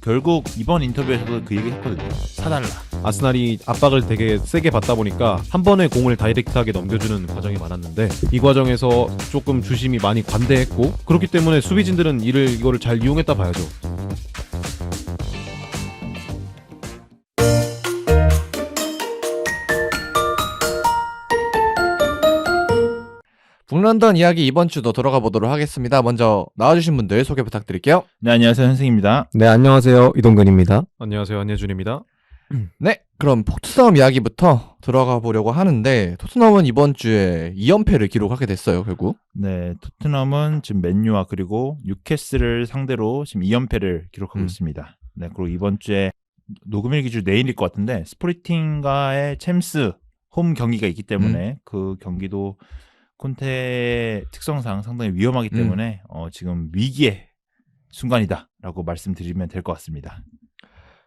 결국 이번 인터뷰에서도 그 얘기 했거든요. 사달라. 아스날이 압박을 되게 세게 받다 보니까 한 번에 공을 다이렉트하게 넘겨주는 과정이 많았는데 이 과정에서 조금 주심이 많이 관대했고 그렇기 때문에 수비진들은 이거를 잘 이용했다 봐야죠. 북런던 이야기 이번 주도 들어가 보도록 하겠습니다. 먼저 나와주신 분들 소개 부탁드릴게요. 네, 안녕하세요. 현승입니다. 네, 안녕하세요. 이동근입니다. 안녕하세요, 안예준입니다. 네, 그럼 토트넘 이야기부터 들어가 보려고 하는데 토트넘은 이번 주에 2연패를 기록하게 됐어요, 결국. 네, 토트넘은 지금 맨유와 그리고 뉴캐슬을 상대로 지금 2연패를 기록하고 있습니다. 네, 그리고 이번 주에 녹음일 기준 내일일 것 같은데 스포르팅과의 챔스 홈 경기가 있기 때문에 그 경기도 콘테의 특성상 상당히 위험하기 때문에 지금 위기의 순간이다라고 말씀드리면 될 것 같습니다.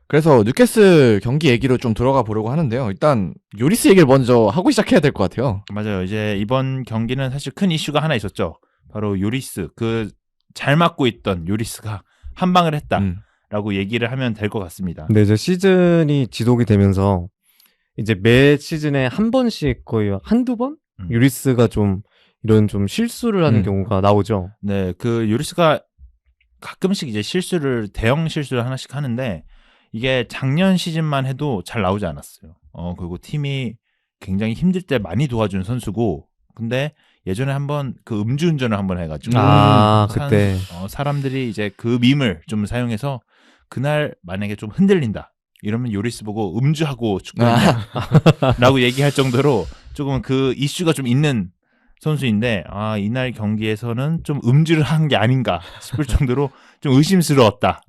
그래서 뉴캐슬 경기 얘기로 좀 들어가 보려고 하는데요. 일단 요리스 얘기를 먼저 하고 시작해야 될 것 같아요. 맞아요. 이제 이번 경기는 사실 큰 이슈가 하나 있었죠. 바로 요리스, 그 잘 맞고 있던 요리스가 한 방을 했다라고 얘기를 하면 될 것 같습니다. 근데 이제 시즌이 지속이 되면서 이제 매 시즌에 한 번씩 거의 한두 번? 유리스가 좀 이런 좀 실수를 하는 경우가 나오죠. 네, 그 요리스가 가끔씩 이제 대형 실수를 하나씩 하는데 이게 작년 시즌만 해도 잘 나오지 않았어요. 그리고 팀이 굉장히 힘들 때 많이 도와준 선수고, 근데 예전에 한번 그 음주운전을 한번 해가지고 그때 사람들이 이제 그 밈을 좀 사용해서 그날 만약에 좀 흔들린다 이러면 요리스 보고 음주하고 축구했냐라고 얘기할 정도로 조금 그 이슈가 좀 있는 선수인데 이날 경기에서는 좀 음주를 한 게 아닌가 싶을 정도로 좀 의심스러웠다라고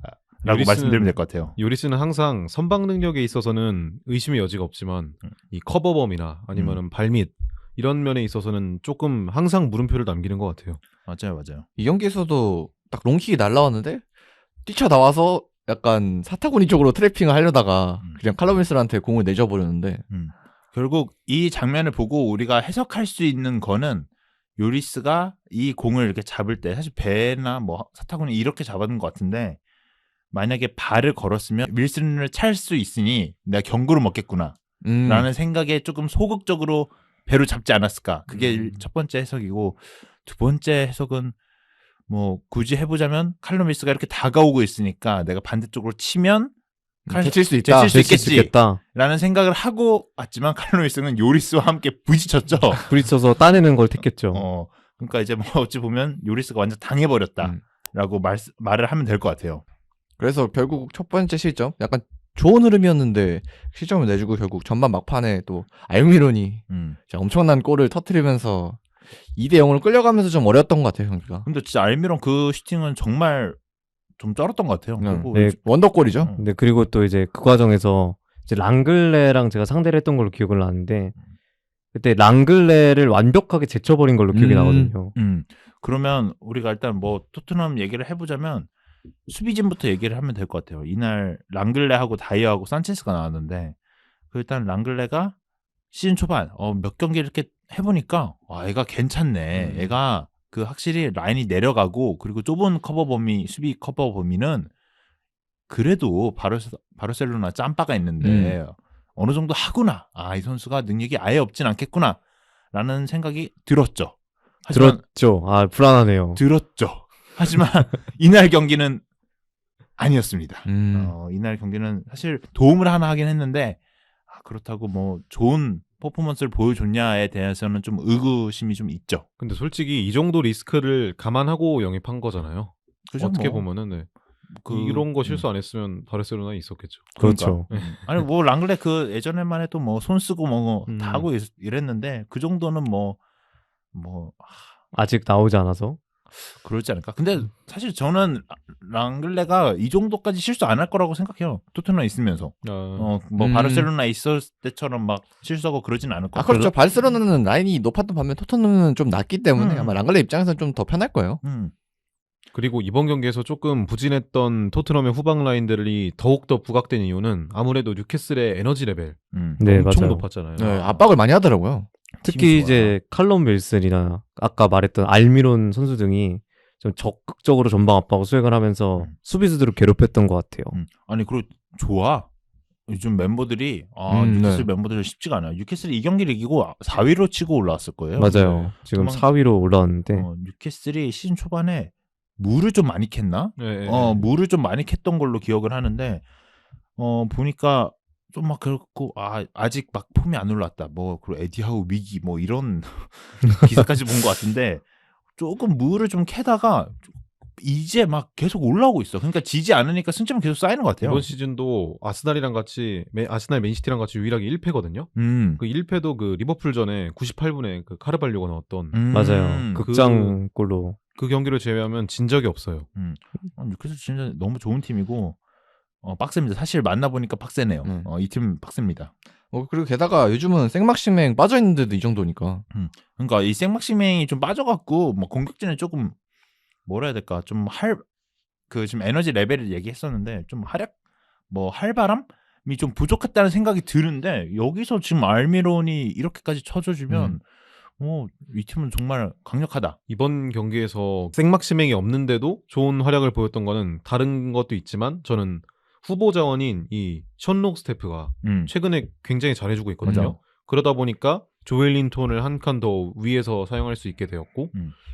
말씀드리면 될 것 같아요. 요리스는 항상 선방 능력에 있어서는 의심의 여지가 없지만 이 커버범이나 아니면은 발밑 이런 면에 있어서는 조금 항상 물음표를 남기는 것 같아요. 맞아요. 이 경기에서도 딱 롱킥이 날라왔는데 뛰쳐나와서 약간 사타구니 쪽으로 트래핑을 하려다가 그냥 칼럼 윌슨한테 공을 내줘버렸는데 결국 이 장면을 보고 우리가 해석할 수 있는 거는 요리스가 이 공을 이렇게 잡을 때 사실 배나 뭐 사타구니 이렇게 잡았는 것 같은데 만약에 발을 걸었으면 윌슨을 찰 수 있으니 내가 경고를 먹겠구나 라는 생각에 조금 소극적으로 배로 잡지 않았을까. 그게 첫 번째 해석이고 두 번째 해석은 뭐 굳이 해보자면 칼럼 윌스가 이렇게 다가오고 있으니까 내가 반대쪽으로 치면 제칠 수 있다. 제칠 수 있겠지라는 생각을 하고 왔지만 칼럼 윌스는 요리스와 함께 부딪혔죠. 부딪혀서 따내는 걸 택했죠. 그러니까 이제 뭐 어찌 보면 요리스가 완전 당해버렸다라고 말을 하면 될 것 같아요. 그래서 결국 첫 번째 실점 약간 좋은 흐름이었는데 실점을 내주고 결국 전반 막판에 또 알미론이 엄청난 골을 터뜨리면서 2대0으로 끌려가면서 좀 어려웠던 것 같아요, 경기가. 근데 진짜 알미론 그 슈팅은 정말 좀 쩔었던 것 같아요. 네, 원더골이죠. 근데 그리고 또 이제 그 과정에서 이제 랑글레랑 제가 상대를 했던 걸로 기억을 나는데 그때 랑글레를 완벽하게 제쳐버린 걸로 기억이 나거든요. 그러면 우리가 일단 뭐 토트넘 얘기를 해보자면 수비진부터 얘기를 하면 될 것 같아요. 이날 랑글레하고 다이어하고 산체스가 나왔는데 일단 랑글레가 시즌 초반 몇 경기 이렇게 해보니까 애가 괜찮네. 애가 그 확실히 라인이 내려가고 그리고 좁은 수비 커버 범위는 그래도 바르셀로나 짬바가 있는데 어느 정도 하구나. 이 선수가 능력이 아예 없진 않겠구나 라는 생각이 들었죠. 들었죠. 불안하네요. 들었죠. 하지만 이날 경기는 아니었습니다. 이날 경기는 사실 도움을 하나 하긴 했는데 그렇다고 뭐 좋은 퍼포먼스를 보여줬냐에 대해서는 좀 의구심이 좀 있죠. 근데 솔직히 이 정도 리스크를 감안하고 영입한 거잖아요. 그죠, 어떻게 보면은 이런 거 실수 안 했으면 바르셀로나에 있었겠죠. 그렇죠. 아니 뭐 랑글레 그 예전에만 해도 뭐 손 쓰고 뭐 다 하고 이랬는데 그 정도는 뭐 아직 나오지 않아서 그렇지 않을까. 근데 사실 저는 랑글레가 이 정도까지 실수 안 할 거라고 생각해요. 토트넘에 있으면서 바르셀로나 있을 때처럼 막 실수하고 그러진 않을 거예요. 그렇죠. 바르셀로나는 라인이 높았던 반면 토트넘은 좀 낮기 때문에 아마 랑글레 입장에서는 좀 더 편할 거예요. 그리고 이번 경기에서 조금 부진했던 토트넘의 후방 라인들이 더욱더 부각된 이유는 아무래도 뉴캐슬의 에너지 레벨 네, 엄청 맞아요. 높았잖아요. 네, 압박을 많이 하더라고요. 특히 이제 칼럼 윌슨이나 아까 말했던 알미론 선수 등이 좀 적극적으로 전방 압박을 수행을 하면서 수비수들을 괴롭혔던 것 같아요. 아니 그리고 좋아. 요즘 멤버들이 뉴캐슬 멤버들 쉽지가 않아요. 뉴캐슬이 이 경기를 이기고 4위로 치고 올라왔을 거예요. 맞아요. 지금 4위로 올라왔는데 뉴캐슬이 시즌 초반에 물을 좀 많이 캤나? 물을 좀 많이 캤던 걸로 기억을 하는데 보니까 좀 막 그렇고 아직 막 폼이 안 올랐다. 뭐 그리고 에디하우 위기 뭐 이런 기사까지 본 것 같은데 조금 물을 좀 캐다가 이제 막 계속 올라오고 있어. 그러니까 지지 않으니까 승점은 계속 쌓이는 것 같아요. 이번 시즌도 아스날이랑 같이 아스날 맨시티랑 같이 유일하게 1패거든요. 그 1패도 그 리버풀전에 98분에 그 카르발료가 넣었던 맞아요. 극장골로 그 경기를 제외하면 진 적이 없어요. 뉴캐슬 진짜 너무 좋은 팀이고 빡셉니다. 사실 만나보니까 빡세네요. 이 팀 빡셉니다. 그리고 게다가 요즘은 생막시맹 빠져있는데도 이 정도니까. 그러니까 이 생막시맹이 좀 빠져갖고 뭐 공격진을 조금 뭐라 해야 될까 좀 지금 에너지 레벨을 얘기했었는데 좀 활바람이 좀 부족했다는 생각이 드는데 여기서 지금 알미론이 이렇게까지 쳐줘주면 이 팀은 정말 강력하다. 이번 경기에서 생막시맹이 없는데도 좋은 활약을 보였던 거는 다른 것도 있지만 저는 후보 자원인 이 션록 스태프가 최근에 굉장히 잘해주고 있거든요. 맞아. 그러다 보니까 조엘린톤을 한 칸 더 위에서 사용할 수 있게 되었고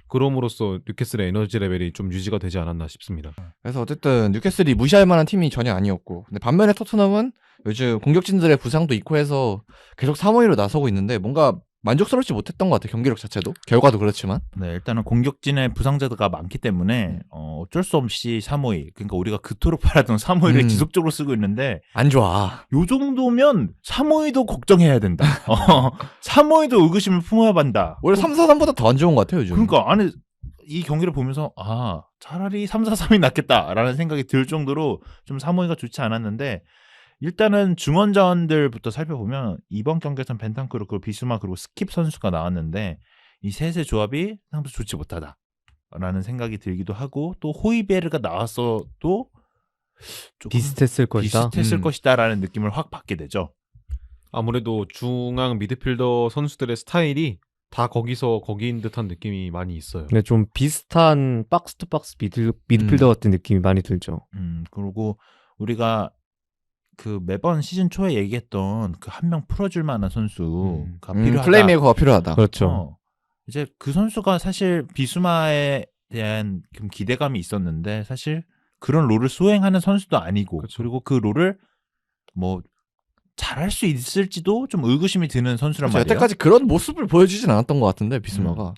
그럼으로써 뉴캐슬의 에너지 레벨이 좀 유지가 되지 않았나 싶습니다. 그래서 어쨌든 뉴캐슬이 무시할 만한 팀이 전혀 아니었고 근데 반면에 토트넘은 요즘 공격진들의 부상도 있고 해서 계속 3-5위로 나서고 있는데 뭔가 만족스럽지 못했던 것 같아요. 경기력 자체도. 결과도 그렇지만. 네, 일단은 공격진의 부상자가 많기 때문에 어쩔 수 없이 3-5위. 그러니까 우리가 그토록 바라던 3-5위를 지속적으로 쓰고 있는데 안 좋아. 요 정도면 3-5위도 걱정해야 된다. 3-5위도 의구심을 품어야 한다. 원래 3-4-3보다 더 안 좋은 것 같아요. 요즘. 그러니까 아니 이 경기를 보면서 차라리 3-4-3이 낫겠다라는 생각이 들 정도로 좀 3-5위가 좋지 않았는데 일단은 중원 자원들부터 살펴보면 이번 경기에서는 벤탄쿠르 그리고 비수마 그리고 스킵 선수가 나왔는데 이 셋의 조합이 상당히 좋지 못하다라는 생각이 들기도 하고 또 호이베르가 나왔어도 조금 비슷했을 것이다라는 느낌을 확 받게 되죠. 아무래도 중앙 미드필더 선수들의 스타일이 다 거기인 듯한 느낌이 많이 있어요. 근데 좀 비슷한 박스 투 박스 미드필더 같은 느낌이 많이 들죠. 그리고 우리가 그 매번 시즌 초에 얘기했던 그 한 명 풀어줄 만한 선수가 필요하다. 플레이메이커가 필요하다. 그렇죠. 이제 그 선수가 사실 비수마에 대한 좀 기대감이 있었는데 사실 그런 롤을 수행하는 선수도 아니고 그렇죠. 그리고 그 롤을 뭐 잘할 수 있을지도 좀 의구심이 드는 선수란 그렇죠. 말이에요. 여태까지 그런 모습을 보여주진 않았던 것 같은데 비스마가.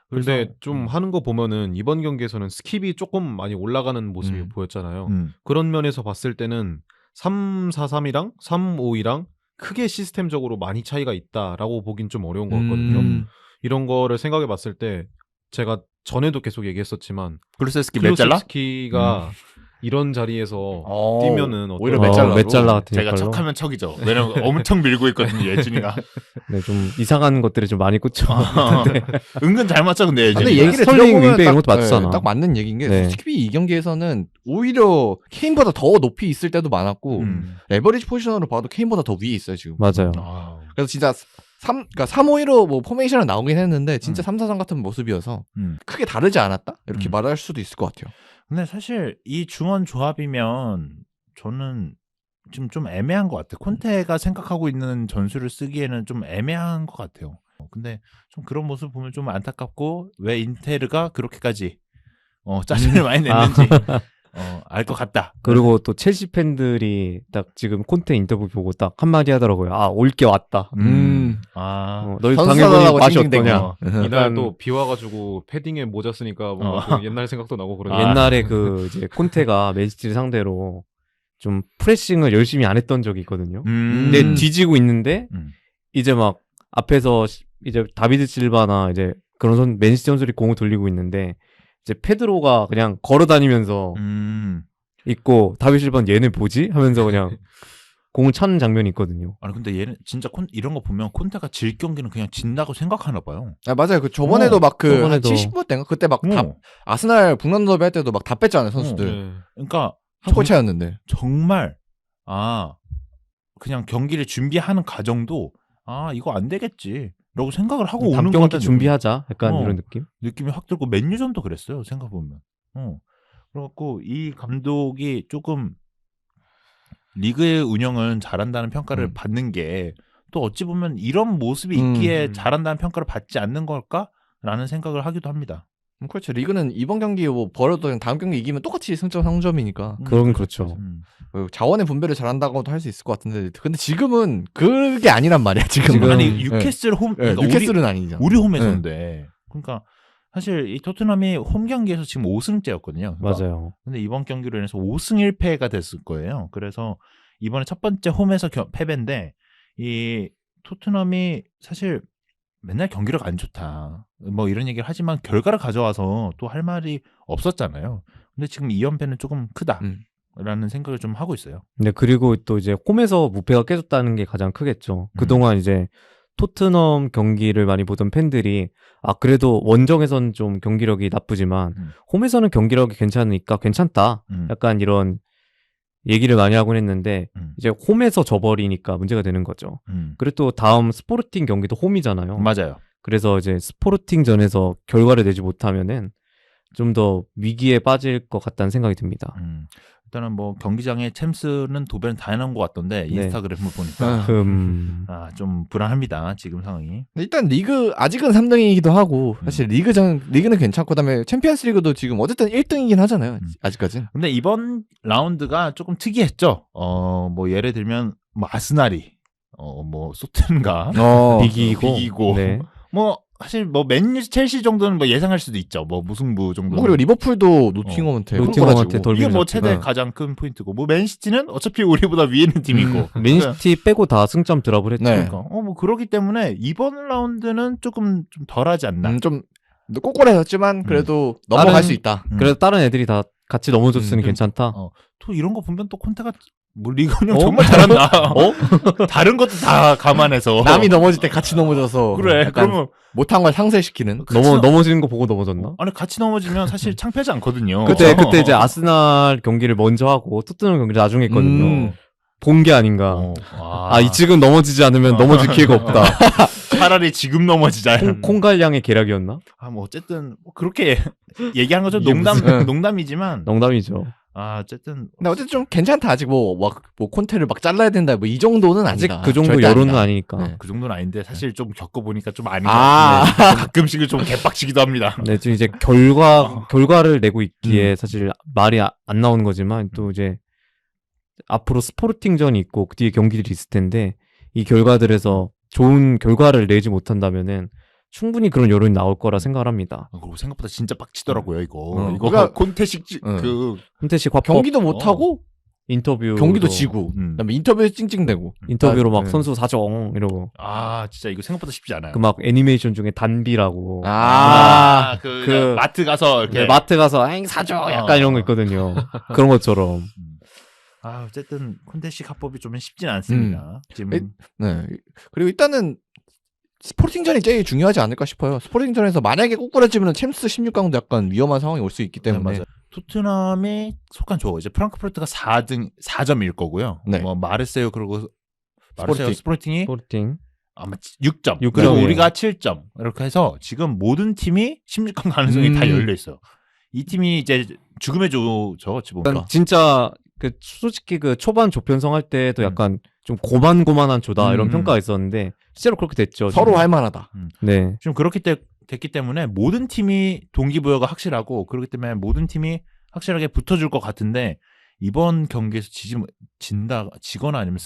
근데 좀 하는 거 보면은 이번 경기에서는 스킵이 조금 많이 올라가는 모습이 보였잖아요. 그런 면에서 봤을 때는 3-4-3이랑 3-5-2랑 크게 시스템적으로 많이 차이가 있다라고 보긴 좀 어려운 것 같거든요. 이런 거를 생각해 봤을 때 제가 전에도 계속 얘기했었지만 클루세스키가 이런 자리에서 뛰면은 오히려 메짤라 같은 제가 역할로. 척하면 척이죠. 왜냐면 엄청 밀고 있거든요. 예준이가. 네, 좀 이상한 것들이 좀 많이 꽂혀. 은근 잘 맞죠, 근데 예준이가. 근데 얘기를 스털링, 들어보면 윙백 이런 것도 맞잖아. 딱 맞는 얘기인 게 네. 스킵이 이 경기에서는 오히려 케인보다 더 높이 있을 때도 많았고 레버리지 포지션으로 봐도 케인보다 더 위에 있어요 지금. 맞아요. 그래서 진짜 3-5-2로 뭐 포메이션은 나오긴 했는데 진짜 3-4-3 같은 모습이어서 크게 다르지 않았다? 이렇게 말할 수도 있을 것 같아요. 근데 사실 이 중원 조합이면 저는 지금 좀 애매한 것 같아요. 콘테가 생각하고 있는 전술을 쓰기에는 좀 애매한 것 같아요. 근데 좀 그런 모습 보면 좀 안타깝고 왜 인테르가 그렇게까지 짜증을 많이 냈는지 알 것 같다. 그리고 또 첼시 팬들이 딱 지금 콘테 인터뷰 보고 딱 한마디 하더라고요. 올 게 왔다. 너희 당해보니 맛이 어떠냐. 이날 또 비 와가지고 패딩에 모자 쓰니까 뭔가 그 옛날 생각도 나고 그러네요. 옛날에 그 이제 콘테가 맨시티를 상대로 좀 프레싱을 열심히 안 했던 적이 있거든요. 근데 뒤지고 있는데 이제 막 앞에서 이제 다비드 실바나 이제 그런 맨시티 선수들이 공을 돌리고 있는데 이제 페드로가 그냥 걸어다니면서 있고 다비드 실바는 얘네 뭐지? 하면서 그냥 공을 차는 장면이 있거든요. 아니 근데 얘는 진짜 이런 거 보면 콘테가 질 경기는 그냥 진다고 생각하나 봐요. 맞아요. 그 저번에도 막 그 저번에도 70분 때인가 그때 막 다 아스날 북런던 더비 할 때도 막 다 뺐잖아요 선수들. 그러니까 한 골 차였는데 정말 그냥 경기를 준비하는 과정도 이거 안 되겠지. 라고 생각을 하고 다음 오는 것 경기 같은 준비하자. 약간 이런 느낌. 느낌이 확 들고 맨유전도 그랬어요. 생각해보면. 그래갖고 이 감독이 조금 리그의 운영은 잘한다는 평가를 받는 게 또 어찌 보면 이런 모습이 있기에 잘한다는 평가를 받지 않는 걸까라는 생각을 하기도 합니다. 그렇죠. 리그는 이번 경기 뭐 벌어도 그냥 다음 경기 이기면 똑같이 승점 3점이니까 그건 그렇죠. 자원의 분배를 잘한다고도 할 수 있을 것 같은데 근데 지금은 그게 아니란 말이야. 지금 아니 뉴캐슬 홈 그러니까 뉴캐슬은 아니잖아. 우리 홈에서인데 그러니까 사실 이 토트넘이 홈 경기에서 지금 5승째였거든요. 그러니까 맞아요. 근데 이번 경기로 인해서 5승 1패가 됐을 거예요. 그래서 이번에 첫 번째 홈에서 패배인데 이 토트넘이 사실 맨날 경기력 안 좋다. 뭐 이런 얘기를 하지만 결과를 가져와서 또 할 말이 없었잖아요. 근데 지금 2연패는 조금 크다라는 생각을 좀 하고 있어요. 네, 그리고 또 이제 홈에서 무패가 깨졌다는 게 가장 크겠죠. 그동안 이제 토트넘 경기를 많이 보던 팬들이 그래도 원정에선 좀 경기력이 나쁘지만 홈에서는 경기력이 괜찮으니까 괜찮다. 약간 이런 얘기를 많이 하곤 했는데 이제 홈에서 져버리니까 문제가 되는 거죠. 그리고 또 다음 스포르팅 경기도 홈이잖아요. 맞아요. 그래서 이제 스포르팅전에서 결과를 내지 못하면은 좀 더 위기에 빠질 것 같다는 생각이 듭니다. 일단은 뭐 경기장에 챔스는 도배는 다 해놓은 것 같던데 인스타그램을 보니까 좀 불안합니다. 지금 상황이. 일단 리그 아직은 3등이기도 하고 사실 리그는 괜찮고 그다음에 챔피언스리그도 지금 어쨌든 1등이긴 하잖아요. 아직까지는. 근데 이번 라운드가 조금 특이했죠. 뭐 예를 들면 뭐 아스날이 뭐 소튼가 비기고 네. 뭐 사실 뭐 맨유 첼시 정도는 뭐 예상할 수도 있죠. 뭐 무승부 정도. 그리고 리버풀도 노팅엄한테 이게 뭐 최대 가장 큰 포인트고 뭐 맨시티는 어차피 우리보다 위에 있는 팀이고 맨시티 빼고 다 승점 드랍을 했죠. 그러니까 뭐 그러기 때문에 이번 라운드는 조금 좀 덜하지 않나. 좀 꼬꼬해졌지만 그래도 넘어갈 수 있다. 그래도 다른 애들이 다 같이 넘어졌으니 괜찮다. 또 이런 거 보면 또 콘테가 뭐 리그 운영 정말 잘한다. 다른 것도 다 감안해서 남이 넘어질 때 같이 넘어져서 그래. 그러면 못한 걸 상쇄시키는. 넘어지는 거 보고 넘어졌나? 아니 같이 넘어지면 사실 창피하지 않거든요. 그때 이제 아스날 경기를 먼저 하고 토트넘 경기를 나중에 했거든요. 본 게 아닌가. 지금 넘어지지 않으면 넘어질 기회가 없다. 차라리 지금 넘어지자. 콩갈량의 계략이었나? 뭐 어쨌든 뭐 그렇게 얘기하는 거죠. 농담이지만. 농담이죠. 어쨌든. 근데 어쨌든 좀 괜찮다. 아직 뭐 콘테를 막 잘라야 된다. 뭐 이 정도는 아니다. 아직 그 정도 여론은 아니니까. 네. 그 정도는 아닌데 사실 좀 겪어보니까 좀 아닌 것 같은데 가끔씩은 좀 개빡치기도 합니다. 네, 좀 이제 결과를 내고 있기에 사실 말이 안 나오는 거지만 또 이제 앞으로 스포르팅전이 있고 그 뒤에 경기들이 있을 텐데 이 결과들에서 좋은 결과를 내지 못한다면은 충분히 그런 여론이 나올 거라 생각을 합니다. 그리고 생각보다 진짜 빡치더라고요 이거. 이거 콘테식 콘테식 화법 경기도 못 하고 인터뷰 경기도 지고 그다음에 인터뷰에 찡찡대고 인터뷰로 막 선수 사정 이러고 진짜 이거 생각보다 쉽지 않아요. 그 막 애니메이션 중에 단비라고 그 마트 가서 이렇게 마트 가서 사줘 약간 이런 거 있거든요. 그런 것처럼. 어쨌든 콘테식 합법이 좀 쉽진 않습니다. 지금. 네. 그리고 일단은 스포팅전이 제일 중요하지 않을까 싶어요. 스포팅전에서 만약에 꼬꾸라지면 챔스 16강도 약간 위험한 상황이 올 수 있기 때문에. 맞아요. 토트넘이 속한 조 이제 프랑크푸르트가 4점일 거고요. 네. 뭐 마르세유 그리고 스포르팅이 아마 6점. 그리고 우리가 7점. 이렇게 해서 지금 모든 팀이 16강 가능성이 다 열려 있어요. 이 팀이 이제 죽음의 조죠, 어찌 보면. 진짜 솔직히 초반 조편성 할 때도 약간 좀 고만고만한 조다 이런 평가가 있었는데 실제로 그렇게 됐죠. 서로 할 만하다. 네. 지금 됐기 때문에 모든 팀이 동기부여가 확실하고 그렇기 때문에 모든 팀이 확실하게 붙어줄 것 같은데 이번 경기에서 지거나 아니면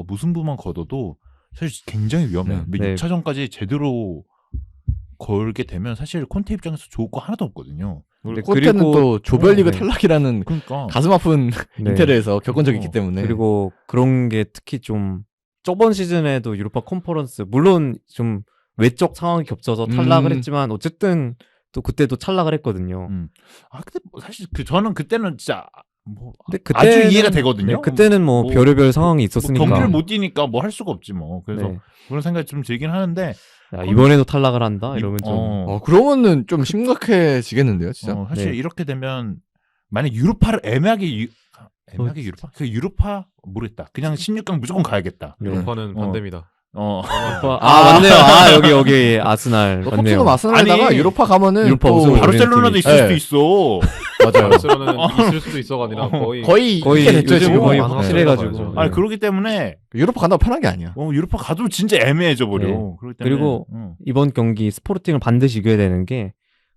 무승부만 거둬도 사실 굉장히 위험해요. 6차전까지 제대로 걸게 되면 사실 콘테 입장에서 좋을 거 하나도 없거든요. 콘테는 또 조별리그 탈락이라는 가슴 아픈 인테리어에서 겪은 적이 있기 때문에. 그리고 그런 게 특히 좀 저번 시즌에도 유로파 컨퍼런스 물론 좀 외적 상황이 겹쳐서 탈락을 했지만 어쨌든 또 그때도 탈락을 했거든요. 근데 사실 저는 그때는 진짜 근데 아주 이해가 되거든요. 네, 그때는 별의별 상황이 있었으니까 경기를 못 뛰니까 할 수가 없지 뭐. 그래서 그런 생각이 좀 들긴 하는데 이번에도 탈락을 한다 이러면 좀 그러면은 좀 심각해지겠는데요, 진짜. 사실 이렇게 되면 만약 유로파를 애매하게 유로파? 유로파 모르겠다. 그냥 16강 무조건 가야겠다. 유로파는 반대입니다. 맞네요. 여기 아스날 맞네요. 토트넘 아스날에다가 아니, 유로파 가면은 유로파 또 우승을 바르셀로나도 있을 네. 수도 있어. 맞아요. 바르셀로나는 있을 수도 있어가 아니라 거의 거의 이게 됐죠 요즘 지금. 거의 많아. 확실해가지고. 네. 아니 그렇기 때문에 유로파 간다고 편한 게 아니야. 유로파 가도 진짜 애매해져 버려. 네. 그렇기 때문에, 그리고 이번 경기 스포르팅을 반드시 이겨야 되는 게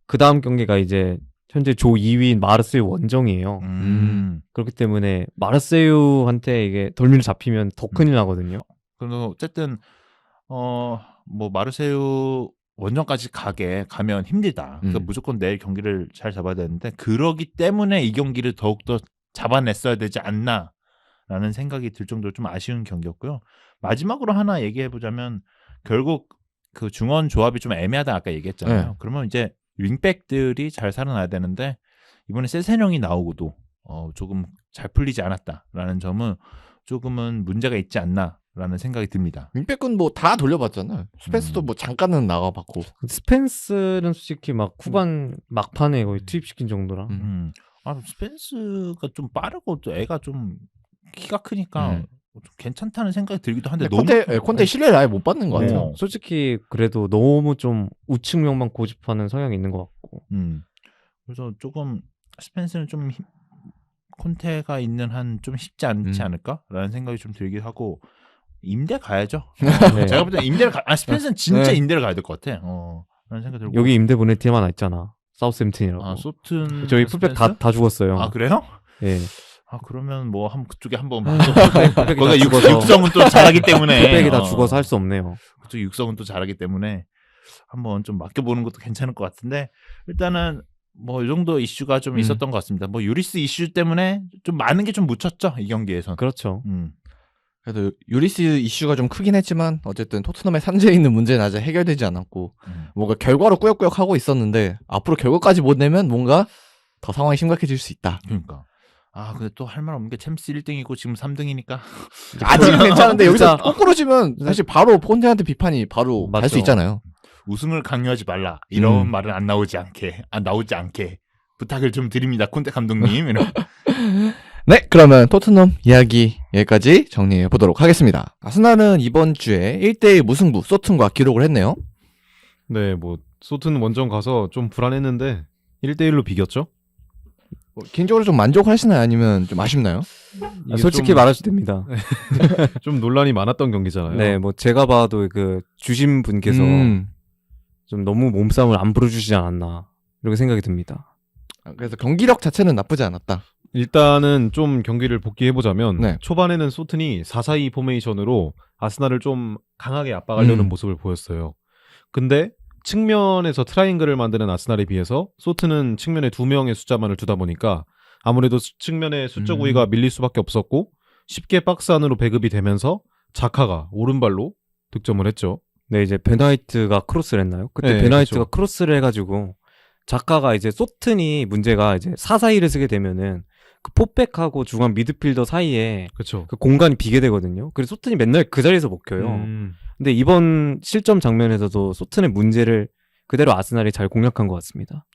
그 다음 경기가 이제 현재 조 2위인 마르세유 원정이에요. 그렇기 때문에 마르세유한테 이게 덜미를 잡히면 더 큰일 나거든요. 그래서 어쨌든 뭐 마르세유 원정까지 가면 힘들다. 그래서 무조건 내일 경기를 잘 잡아야 되는데 그러기 때문에 이 경기를 더욱더 잡아냈어야 되지 않나라는 생각이 들 정도로 좀 아쉬운 경기였고요. 마지막으로 하나 얘기해 보자면 결국 그 중원 조합이 좀 애매하다 아까 얘기했잖아요. 네. 그러면 이제 윙백들이 잘 살아나야 되는데 이번에 세세뇽이 나오고도 조금 잘 풀리지 않았다라는 점은 조금은 문제가 있지 않나라는 생각이 듭니다. 윙백은 뭐 다 돌려봤잖아. 스펜스도 뭐 잠깐은 나가봤고. 스펜스는 솔직히 막 후반 막판에 거의 투입시킨 정도라. 스펜스가 좀 빠르고 또 애가 좀 키가 크니까 좀 괜찮다는 생각이 들기도 한데 콘테 신뢰를 아예 못 받는 것 같아요. 솔직히 그래도 너무 좀 우측면만 고집하는 성향이 있는 것 같고. 그래서 조금 스펜스는 좀 콘테가 있는 한 좀 쉽지 않지 않을까라는 생각이 좀 들기도 하고 임대 가야죠. 네. 제가 볼 때 스펜스는 진짜 임대를 가야 될 것 같아. 라는 생각이 들고 여기 임대 보낼 팀 하나 있잖아. 사우스햄튼이라고. 소튼 저희 풀백 다 죽었어요. 아 그래요? 예. 그러면 뭐 그쪽에 한번 거기가 육성은 또 잘하기 때문에 풀백이 다 죽어서 할 수 없네요. 그쪽 육성은 또 잘하기 때문에 한번 좀 맡겨보는 것도 괜찮을 것 같은데 일단은 뭐 이 정도 이슈가 좀 있었던 것 같습니다. 뭐 유리스 이슈 때문에 좀 많은 게 좀 묻혔죠 이 경기에선. 그렇죠. 그래도 유리스 이슈가 좀 크긴 했지만 어쨌든 토트넘의 산재에 있는 문제는 아직 해결되지 않았고 뭔가 결과로 꾸역꾸역 하고 있었는데 앞으로 결과까지 못 내면 뭔가 더 상황이 심각해질 수 있다. 그러니까. 근데 또 할 말 없는 게 챔스 1등이고 지금 3등이니까 아직은 괜찮은데 여기서 거꾸로 지면 사실 바로 폰테한테 비판이 바로 갈 수 맞죠. 있잖아요. 우승을 강요하지 말라 이런 말은 안 나오지 않게 부탁을 좀 드립니다 콘테 감독님. 네, 그러면 토트넘 이야기 여기까지 정리해 보도록 하겠습니다. 아스날은 이번 주에 1대1 무승부 소튼과 기록을 했네요. 네, 뭐 소튼 원정 가서 좀 불안했는데 1대1로 비겼죠. 개인적으로 좀 만족하시나요? 아니면 좀 아쉽나요? 이게 솔직히 좀- 말하셔도 됩니다. 좀 논란이 많았던 경기잖아요. 네, 뭐 제가 봐도 그 주신 분께서 좀 너무 몸싸움을 안 불어주시지 않았나 이렇게 생각이 듭니다. 그래서 경기력 자체는 나쁘지 않았다. 일단은 좀 경기를 복귀해보자면 네. 초반에는 소튼이 4-4-2 포메이션으로 아스날을 좀 강하게 압박하려는 모습을 보였어요. 근데 측면에서 트라이앵글을 만드는 아스날에 비해서 소튼은 측면에 2명의 숫자만을 두다 보니까 아무래도 측면에 수적 우위가 밀릴 수밖에 없었고 쉽게 박스 안으로 배급이 되면서 자카가 오른발로 득점을 했죠. 네, 이제 베나이트가 크로스를 했나요? 그때 네, 베나이트가 그쵸. 크로스를 해가지고 자카가 이제 소튼이 문제가 이제 4-4-2를 쓰게 되면은 그 포백하고 중앙 미드필더 사이에 그렇죠. 그 공간이 비게 되거든요. 그래서 소튼이 맨날 그 자리에서 먹혀요. 근데 이번 실점 장면에서도 소튼의 문제를 그대로 아스날이 잘 공략한 것 같습니다.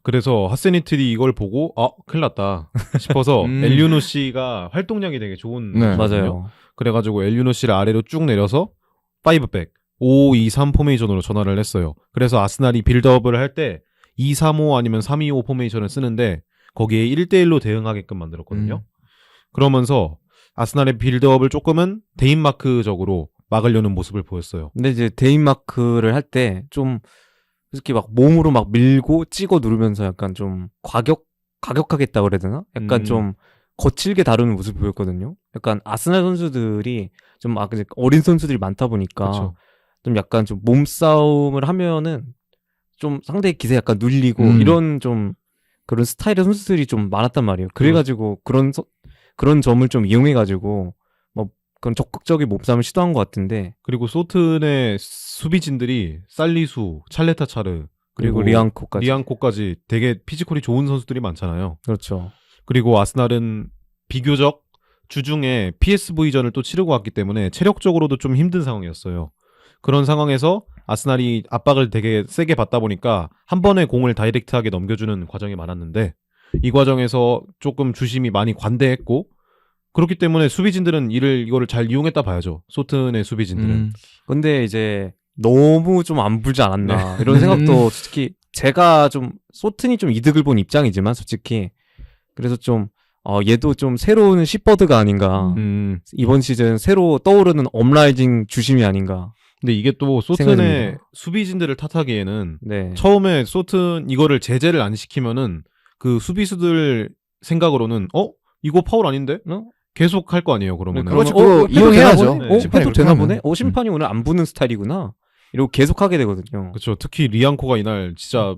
그래서 하세니트리 이걸 보고 큰일 났다 싶어서 엘유노 씨가 활동량이 되게 좋은 네. 선수거든요. 맞아요. 그래가지고 엘유노 씨를 아래로 쭉 내려서 5백 5-2-3 포메이션으로 전환을 했어요. 그래서 아스날이 빌드업을 할 때 2-3-5 아니면 3-2-5 포메이션을 쓰는데 거기에 1대1로 대응하게끔 만들었거든요. 그러면서 아스날의 빌드업을 조금은 데인마크적으로 막으려는 모습을 보였어요. 근데 이제 데인마크를 할 때 좀 솔직히 막 몸으로 막 밀고 찍어 누르면서 약간 좀 과격하겠다 그래야 되나? 약간 좀 거칠게 다루는 모습을 보였거든요. 약간 아스날 선수들이 좀 이제 어린 선수들이 많다 보니까 그쵸. 좀 약간 좀 몸싸움을 하면은 좀 상대의 기세 약간 눌리고 이런 좀 그런 스타일의 선수들이 좀 많았단 말이에요. 그래가지고 그런 점을 좀 이용해가지고 뭐 그런 적극적인 몸싸움을 시도한 것 같은데 그리고 소튼의 수비진들이 살리수, 찰레타차르 그리고 리앙코까지 되게 피지컬이 좋은 선수들이 많잖아요. 그렇죠. 그리고 아스날은 비교적 주중에 PSV전을 또 치르고 왔기 때문에 체력적으로도 좀 힘든 상황이었어요. 그런 상황에서 아스날이 압박을 되게 세게 받다 보니까 한 번에 공을 다이렉트하게 넘겨주는 과정이 많았는데 이 과정에서 조금 주심이 많이 관대했고 그렇기 때문에 수비진들은 이거를 잘 이용했다 봐야죠. 소튼의 수비진들은. 근데 이제 너무 좀 안 불지 않았나 이런 생각도 솔직히 제가 좀 소튼이 좀 이득을 본 입장이지만 솔직히 그래서 좀 얘도 좀 새로운 시버드가 아닌가 이번 시즌 새로 떠오르는 업라이징 주심이 아닌가. 근데 이게 또 소튼의 수비진들을 탓하기에는 네. 처음에 소튼 이거를 제재를 안 시키면은 그 수비수들 생각으로는 이거 파울 아닌데? 계속 할 거 아니에요, 그러면. 그렇죠. 그거 이용해야죠. 심판이 해도 되나 보네? 심판이 오늘 안 부는 스타일이구나. 이러고 계속 하게 되거든요. 그렇죠. 특히 리앙코가 이날 진짜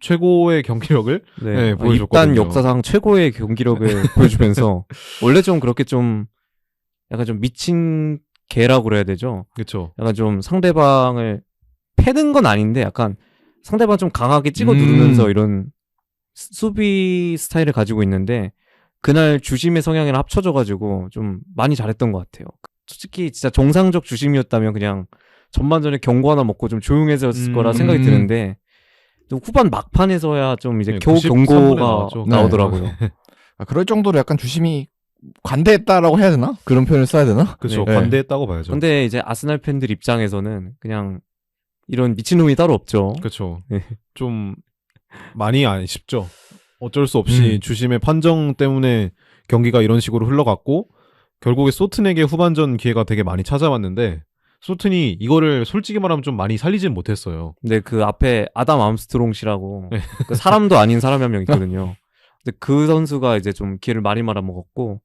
최고의 경기력을 네, 보여줬거든요. 일단 역사상 최고의 경기력을 보여주면서 원래 좀 그렇게 좀 약간 좀 미친 개라고 그래야 되죠. 그렇죠. 약간 좀 상대방을 패는 건 아닌데 약간 상대방 좀 강하게 찍어 누르면서 이런 수비 스타일을 가지고 있는데 그날 주심의 성향이랑 합쳐져가지고 좀 많이 잘했던 것 같아요. 솔직히 진짜 정상적 주심이었다면 그냥 전반전에 경고 하나 먹고 좀 조용해졌을 거라 생각이 드는데 좀 후반 막판에서야 좀 이제 겨우 경고가 나오더라고요. 네. 그럴 정도로 약간 주심이 관대했다라고 해야 되나? 그런 표현을 써야 되나? 그렇죠. 네. 관대했다고 봐야죠. 근데 이제 아스날 팬들 입장에서는 그냥 이런 미친놈이 따로 없죠. 그렇죠. 네. 좀 많이 아쉽죠. 어쩔 수 없이 주심의 판정 때문에 경기가 이런 식으로 흘러갔고 결국에 소튼에게 후반전 기회가 되게 많이 찾아왔는데 소튼이 이거를 솔직히 말하면 좀 많이 살리진 못했어요. 근데 그 앞에 아담 암스트롱 씨라고 그 사람도 아닌 사람이 한 명 있거든요. 근데 그 선수가 이제 좀 기회를 많이 말아먹었고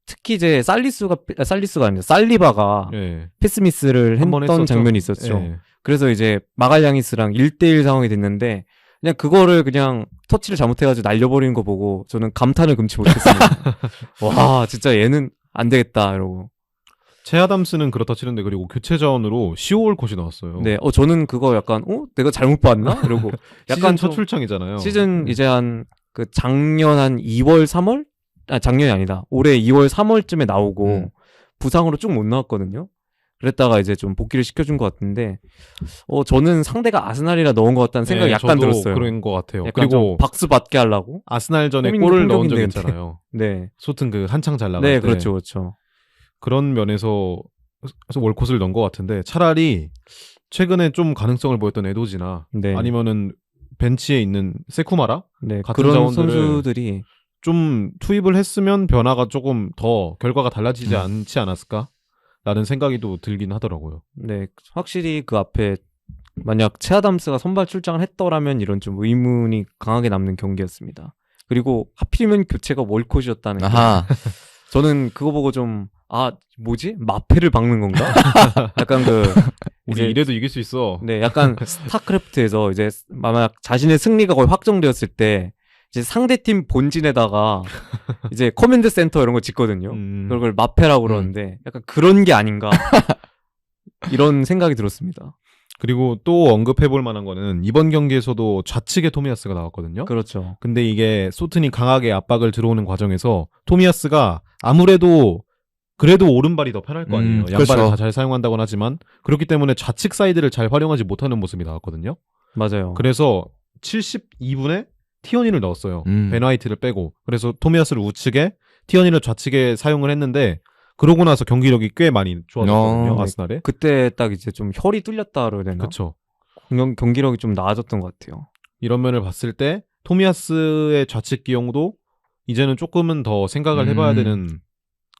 특히 이제 살리바가 아니라 패스미스를 했던 장면이 있었죠. 그래서 이제 마갈량이스랑 1대1 상황이 됐는데 그냥 그거를 그냥 터치를 잘못해가지고 날려버리는 거 보고 저는 감탄을 금치 못했습니다. 와 진짜 얘는 안 되겠다 이러고. 체아담스는 그렇다 치는데 그리고 교체 자원으로 시오올콧이 나왔어요. 네, 저는 그거 약간 내가 잘못 봤나 이러고 약간 첫 출장이잖아요. 시즌 이제 한 그 작년 한 2월 3월 작년이 아니다 올해 2월 3월쯤에 나오고 부상으로 쭉 못 나왔거든요. 그랬다가 이제 좀 복귀를 시켜준 것 같은데 저는 상대가 아스날이라 넣은 것 같다는 생각이 약간 들었어요. 그런 것 같아요. 그리고 박수 받게 하려고 아스날전에 골을 넣은 적이 있잖아요. 네, 소튼 그 한창 잘 나갈 네, 때. 그렇죠, 그렇죠. 그런 면에서 월콧을 넣은 것 같은데 차라리 최근에 좀 가능성을 보였던 에도지나 아니면은 벤치에 있는 세쿠마라 같은 그런 선수들이 좀 투입을 했으면 변화가 조금 더 결과가 달라지지 않지 않았을까라는 생각이 또 들긴 하더라고요. 네, 확실히 그 앞에 만약 체아담스가 선발 출장을 했더라면 이런 좀 의문이 강하게 남는 경기였습니다. 그리고 하필이면 교체가 월콧이었다는 게 저는 그거 보고 좀 뭐지? 마패를 박는 건가? 약간 우리 이래도 이길 수 있어. 네, 약간 스타크래프트에서 이제 만약 자신의 승리가 거의 확정되었을 때 이제 상대팀 본진에다가 이제 커맨드 센터 이런 거 짓거든요. 그걸 마패라고 그러는데 약간 그런 게 아닌가 이런 생각이 들었습니다. 그리고 또 언급해볼 만한 거는 이번 경기에서도 좌측에 토미야스가 나왔거든요. 그렇죠. 근데 이게 소튼이 강하게 압박을 들어오는 과정에서 토미야스가 아무래도 그래도 오른발이 더 편할 거 아니에요. 양발을 그렇죠. 다 잘 사용한다곤 하지만 그렇기 때문에 좌측 사이드를 잘 활용하지 못하는 모습이 나왔거든요. 맞아요. 그래서 72분에 티어니를 넣었어요. 벤 화이트를 빼고. 그래서 토미야스를 우측에 티어니를 좌측에 사용을 했는데 그러고 나서 경기력이 꽤 많이 좋아졌거든요. 아스날에. 그때 딱 이제 좀 혈이 뚫렸다 그래야 되나? 그렇죠. 경기력이 좀 나아졌던 것 같아요. 이런 면을 봤을 때 토미야스의 좌측 기용도 이제는 조금은 더 생각을 해봐야 되는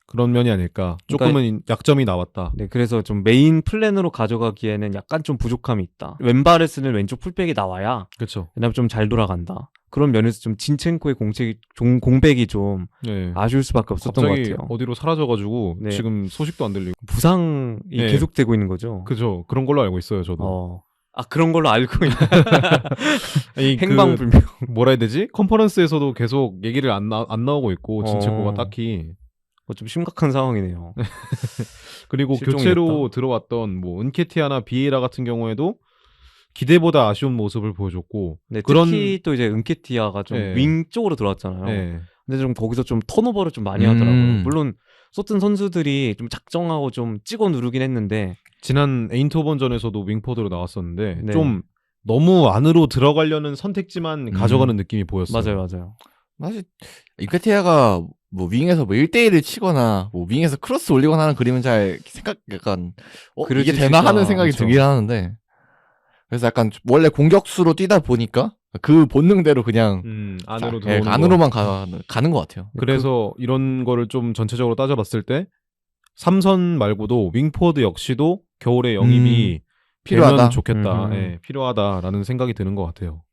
그런 면이 아닐까. 조금은 그러니까, 약점이 나왔다. 네, 그래서 좀 메인 플랜으로 가져가기에는 약간 좀 부족함이 있다. 왼발을 쓰는 왼쪽 풀백이 나와야 그렇죠. 그다음에 좀 잘 돌아간다. 그런 면에서 좀 진첸코의 공백이 좀 아쉬울 수밖에 없었던 것 같아요. 어디로 사라져가지고 지금 소식도 안 들리고 부상이 계속되고 있는 거죠. 그죠. 그런 걸로 알고 있어요, 저도. 그런 걸로 알고 있는. 행방불명. 뭐라 해야 되지? 컨퍼런스에서도 계속 얘기를 안 나오고 있고 진첸코가 딱히. 좀 심각한 상황이네요. 그리고 교체로 들어왔던 뭐 은케티아나 비에이라 같은 경우에도 기대보다 아쉬운 모습을 보여줬고 네, 특히 또 이제 은케티아가 좀 윙 쪽으로 들어왔잖아요. 근데 좀 거기서 좀 턴오버를 좀 많이 하더라고요. 물론 소튼 선수들이 좀 작정하고 좀 찍어 누르긴 했는데 지난 에인토번전에서도 윙포드로 나왔었는데 좀 너무 안으로 들어가려는 선택지만 가져가는 느낌이 보였어요. 맞아요. 사실 은케티아가 뭐 윙에서 뭐 1대1을 치거나 뭐 윙에서 크로스 올리거나 하는 그림은 잘 약간 이게 그러지, 되나 진짜. 하는 생각이 그렇죠. 들긴 하는데 그래서 약간 원래 공격수로 뛰다 보니까 그 본능대로 그냥 안으로 예, 들어오는 안으로만 거. 가는 것 같아요. 그래서 이런 거를 좀 전체적으로 따져봤을 때 삼선 말고도 윙포워드 역시도 겨울에 영입이 필요하다. 되면 좋겠다. 음. 예, 필요하다라는 생각이 드는 것 같아요.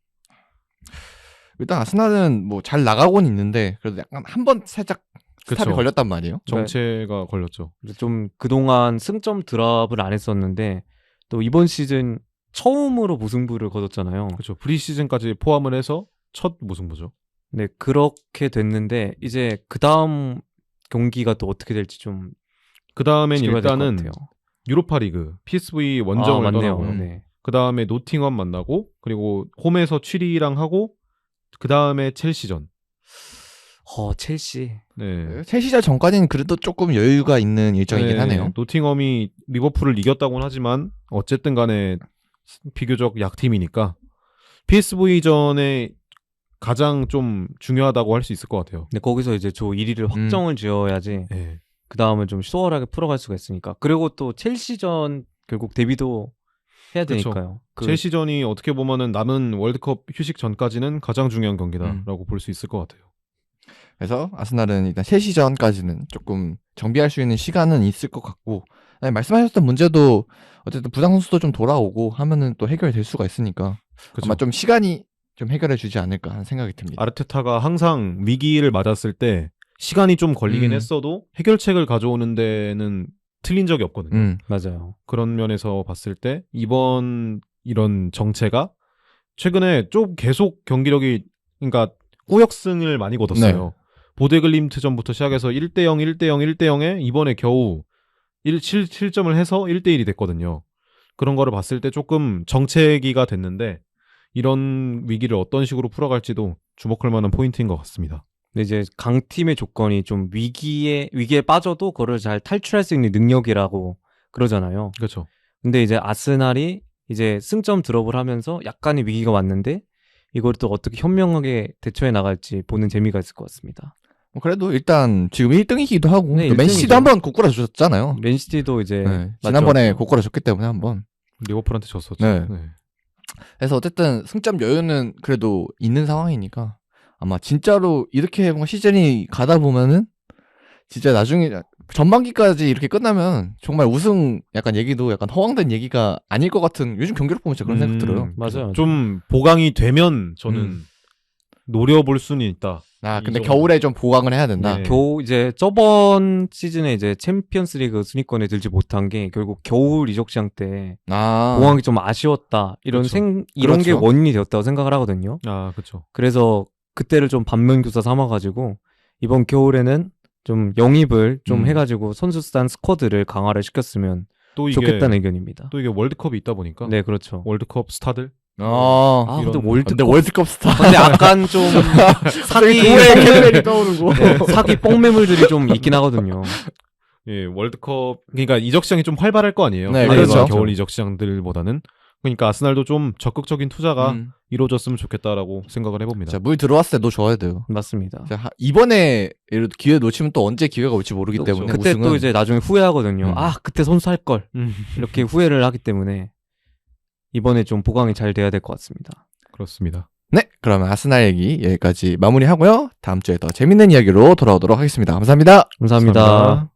일단 아스날은 뭐 잘 나가고는 있는데 그래도 약간 한 번 살짝 스탑이 그쵸. 걸렸단 말이에요. 정체가 걸렸죠. 좀 그동안 승점 드랍을 안 했었는데 또 이번 시즌 처음으로 무승부를 거뒀잖아요. 그렇죠. 프리시즌까지 포함을 해서 첫 무승부죠. 네, 그렇게 됐는데 이제 그 다음 경기가 또 어떻게 될지 좀 그 다음엔 지켜봐야 될 것 일단은 같아요. 유로파리그 PSV 원정을 맞네요. 떠나고요. 네. 그 다음에 노팅엄 만나고 그리고 홈에서 취리랑 하고 그 다음에 첼시전. 첼시. 네. 3시절 전까지는 그래도 조금 여유가 있는 일정이긴 네, 하네요. 노팅엄이 리버풀을 이겼다고는 하지만 어쨌든 간에 비교적 약팀이니까 PSV전에 가장 좀 중요하다고 할 수 있을 것 같아요. 근데 거기서 이제 조 1위를 확정을 지어야지 네. 그 다음은 좀 수월하게 풀어갈 수가 있으니까. 그리고 또 첼시전 결국 데뷔도 해야 그쵸. 되니까요. 첼시전이 어떻게 보면은 남은 월드컵 휴식 전까지는 가장 중요한 경기다라고 볼 수 있을 것 같아요. 그래서 아스날은 일단 3시전까지는 조금 정비할 수 있는 시간은 있을 것 같고 말씀하셨던 문제도 어쨌든 부상 선수도 좀 돌아오고 하면은 또 해결될 수가 있으니까 그쵸. 아마 좀 시간이 좀 해결해 주지 않을까 하는 생각이 듭니다. 아르테타가 항상 위기를 맞았을 때 시간이 좀 걸리긴 했어도 해결책을 가져오는 데는 틀린 적이 없거든요. 맞아요. 그런 면에서 봤을 때 이번 이런 정체가 최근에 좀 계속 경기력이 그러니까 꾸역승을 많이 거뒀어요. 보데글림트전부터 시작해서 1대0, 1대0, 1대0에 이번에 겨우 7점을 해서 1대1이 됐거든요. 그런 거를 봤을 때 조금 정체기가 됐는데 이런 위기를 어떤 식으로 풀어갈지도 주목할 만한 포인트인 것 같습니다. 근데 이제 강팀의 조건이 좀 위기에 빠져도 그걸 잘 탈출할 수 있는 능력이라고 그러잖아요. 그렇죠. 근데 이제 아스날이 이제 승점 드롭을 하면서 약간의 위기가 왔는데 이걸 또 어떻게 현명하게 대처해 나갈지 보는 재미가 있을 것 같습니다. 그래도 일단 지금 1등이기도 하고 네, 또 맨시티도 1등이죠. 한번 고꾸라 주셨잖아요. 맨시티도 이제 지난번에 맞죠? 고꾸라 줬기 때문에 한번. 리버풀한테 졌었죠. 네. 그래서 어쨌든 승점 여유는 그래도 있는 상황이니까 아마 진짜로 이렇게 뭔가 시즌이 가다 보면은 진짜 나중에 전반기까지 이렇게 끝나면 정말 우승 약간 얘기도 약간 허황된 얘기가 아닐 것 같은 요즘 경기력 보면 진짜 그런 생각 들어요. 맞아요. 좀 보강이 되면 저는 노려볼 수는 있다. 근데 이 정도. 겨울에 좀 보강을 해야 된다. 네. 이제 저번 시즌에 이제 챔피언스리그 순위권에 들지 못한 게 결국 겨울 이적 시장 때 보강이 좀 아쉬웠다. 이런 그렇죠. 이런 게 그렇죠. 원인이 되었다고 생각을 하거든요. 그렇죠. 그래서 그때를 좀 반면교사 삼아가지고 이번 겨울에는 좀 영입을 좀 해가지고 선수단 스쿼드를 강화를 시켰으면 또 이게 좋겠다는 의견입니다. 또 이게 월드컵이 있다 보니까 네, 그렇죠. 월드컵 스타들 근데 근데 월드컵 스타. 근데 약간 좀 사기 캠벨이 떠오르고. 네, 사기 뽕매물들이 좀 있긴 하거든요. 예, 월드컵 그러니까 이적 시장이 좀 활발할 거 아니에요. 네, 가을과 그렇죠. 겨울 이적 시장들보다는 그러니까 아스날도 좀 적극적인 투자가 이루어졌으면 좋겠다라고 생각을 해봅니다. 자, 물 들어왔을 때도 줘야 돼요. 맞습니다. 자, 이번에 예를 들어 기회 놓치면 또 언제 기회가 올지 모르기 그렇죠. 때문에 그때 우승은 또 이제 나중에 후회하거든요. 그때 선수 할 걸. 음, 이렇게 후회를 하기 때문에 이번에 좀 보강이 잘 돼야 될 것 같습니다. 그렇습니다. 네, 그러면 아스날 얘기 여기까지 마무리하고요. 다음 주에 더 재밌는 이야기로 돌아오도록 하겠습니다. 감사합니다. 감사합니다. 감사합니다.